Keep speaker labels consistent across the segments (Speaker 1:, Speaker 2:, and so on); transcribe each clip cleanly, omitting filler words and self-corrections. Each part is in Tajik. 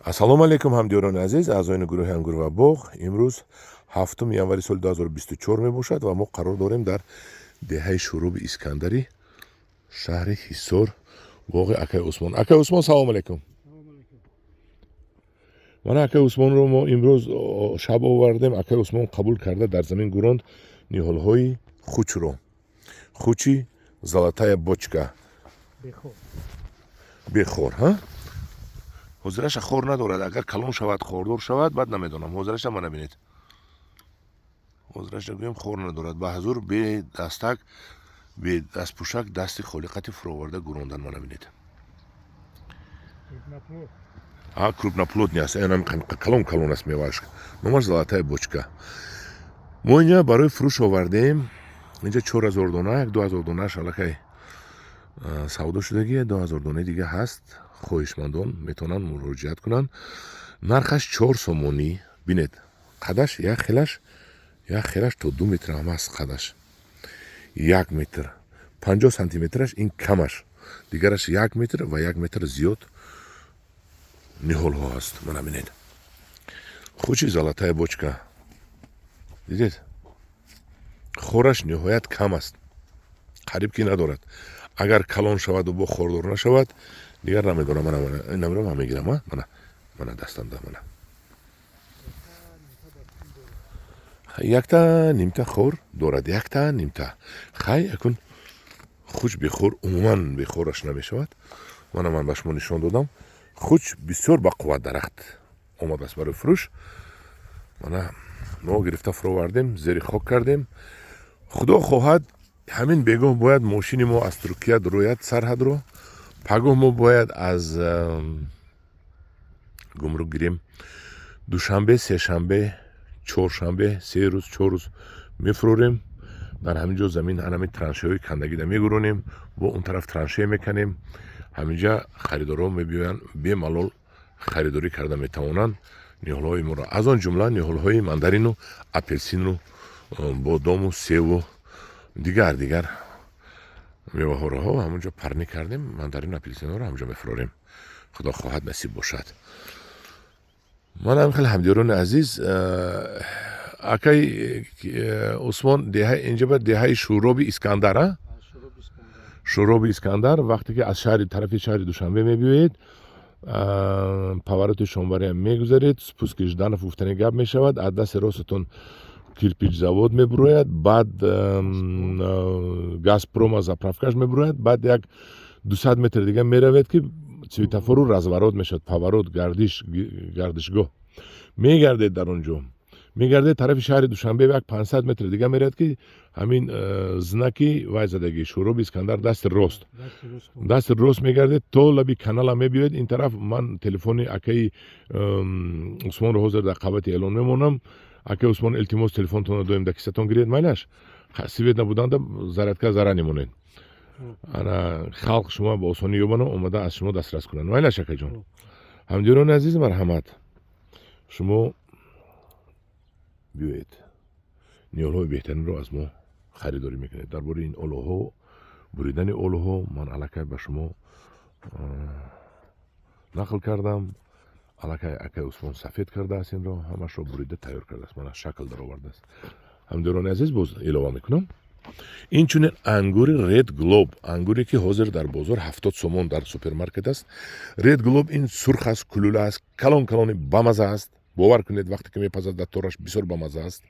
Speaker 1: ассалому алейкум ҳамдиёрони азиз, аъзоини гурӯҳи ангур ва боғ. Имрӯз 7 январи соли 2024 мебошад ва мо қарор дорем дар деҳаи шуруби Искандарӣ, шаҳри Ҳисор, боғи акаи Усмон. Акаи Усмон, салому алейкум. Мана акаи Усмонро мо имрӯз шаб овардем. Акаи Усмон қабул карда дар замин гӯронд ниҳолҳои хучро. Хучи золотая бочка. Бехор, ҳа? ҳозираша хор надорад. Агар калон шавад, хордор шавад, баъд намедонам. Ҳозираша мана бинед. ҳозираша гӯем хор надорад. Ба ҳазур бе дастак, бе дастпӯшак дасти холиқати фуроварда гӯрондан мана бинед. Крупноплодни аст. Калон аст меваш. Номаш золотая бочка. Мо инҷа барои фурӯш овардем. Инҷа 4000 дона, 2000 донаш аллакай савдо шудагие, 2000 донаи дига ҳаст. Хоҳишмандон метавонанд муроҷиат кунанд. Нархаш 4 сомонӣ. Бинед, қадаш як хелаш то 2 метр ҳам аст. Қадаш 1 метр 50 сантиметраш ин камаш, дигараш 1 метр ва 1 метр зиёд ниҳолҳо аст. Мана бинед. Хучи золотая бочка. дидед? Хораш ниҳоят кам аст. қариб ки надорад. Агар калон шаваду бо хордор нашавад, дигар намедонам. Намедонам мегирам. Мана дастанда мана. Якта нимта хор дорад. Якта нимта. Хай якун хуч бехор умуман бехораш намешавад. Ман ба шумо нишон додам. Хуч бисёр ба қувват дарахт омадааст барои фурӯш. Мана мо гирифта фуровардем, зери хок кардем. Худо хоҳад, ҳамин бегоҳ бояд мошини мо аз Туркия рояд сарҳадро. Пагоҳ мо бояд аз гумрук гирем. Душанбе, сешанбе, чоршанбе, 3 рӯз, 4 рӯз мефурорем. Дар ҳаминҷо замин ҳанами траншеҳои кандагида мегӯронем. Бо он тараф траншея меканем. ҳаминҷа харидорҳо мебиёянд, бемалол харидорӣ карда метавонанд ниҳолҳои моро. Аз он ҷумла ниҳолҳои мандарину, апелсину, бодому, севу дигар меваҳораҳо ҳамонҷо парни кардем. Мандарину, апелсинҳоро ҳамонҷо мефурорем. худо хоҳад насиб бошад. Ман хеле ҳамдиёрони азиз, акаи Усмон инҷа ба деҳаи шуроби Искандар, шуроби Искандар. Вақте ки аз тарафи шаҳри Душанбе мебиёед, паварути Шонбарӣ мегузаред, спуски Жданов гуфтани гап мешавад. аз дасти ростатон кирпич завод мебурояд, баъд Газпрома заправкаш мебурояд, баъд як 200 метр дига меравед ки светофору разворот мешавад, паворот, гардишгоҳ мегардед. дар он ҷо мегардед тарафи шаҳри Душанбе як 500 метр дига меравед ки ҳамин знаки вай задаги шуроби Искандар дасти рост мегардед то лаби канала мебиёед. ин тараф ман телефони акаи Усмонро ҳозир дар қабати эълон мемонам. акаи Усмон, илтимос телефонтонро доим дар кисатон гиред. майлаш свет набуданда зарядка зара немонед. ана халқ шумо ба осонӣ ёбанам омада аз шумо дастрас кунанд. майлаш акаҷон. ҳамдиёрони азиз, марҳамат. шумо биёед ниҳолҳои беҳтаринро аз мо харидорӣ мекунед. дар бораи ин олӯҳо, буридани олӯҳо ман аллакай ба шумо нақл кардам. аллакай акаи Усмон сафед кардааст, инро ҳамашро бурида тайёр кардааст, мана шакл даровардааст. ҳамдиёрони азиз, боз илова мекунам. инчунин ангури Red Globe, ангуре ки ҳозир дар бозор 70 сомон дар супермаркет аст. Red Globe ин сурх аст, кулула аст, калони бамаза аст. бовар кунед, вақте ки мепазад дар тораш бисёр бамаза аст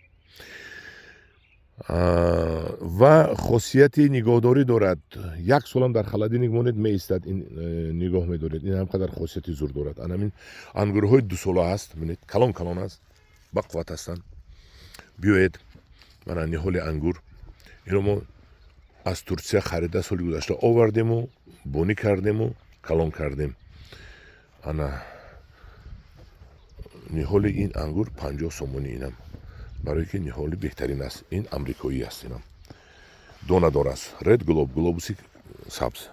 Speaker 1: ва хосияти нигоҳдорӣ дорад. як солам дар халадинӣ монед меистад, ин нигоҳ медоред. ин ҳам қадар хосияти зур дорад. анамин ангурҳои дусола аст, бинед, калон аст, ба қувват ҳастанд. биёед мана ниҳоли ангур, ино мо аз Турсия харида соли гузашта овардему, бонӣ кардему, калон кардем. ана ниҳоли ин ангур 50 сомонӣ. инам барое ки ниҳоли беҳтарин аст. ин амрикоӣ аст. инам донадор аст. Red Globe, глобуси сабз.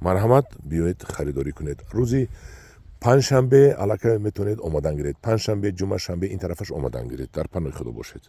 Speaker 1: марҳамат, биёед харидорӣ кунед. рӯзи панҷшанбе аллакай метавонед омадан гиред. панҷшанбе, ҷумъа, шанбе ин тарафаш омадан гиред. дар паноҳи худо бошед.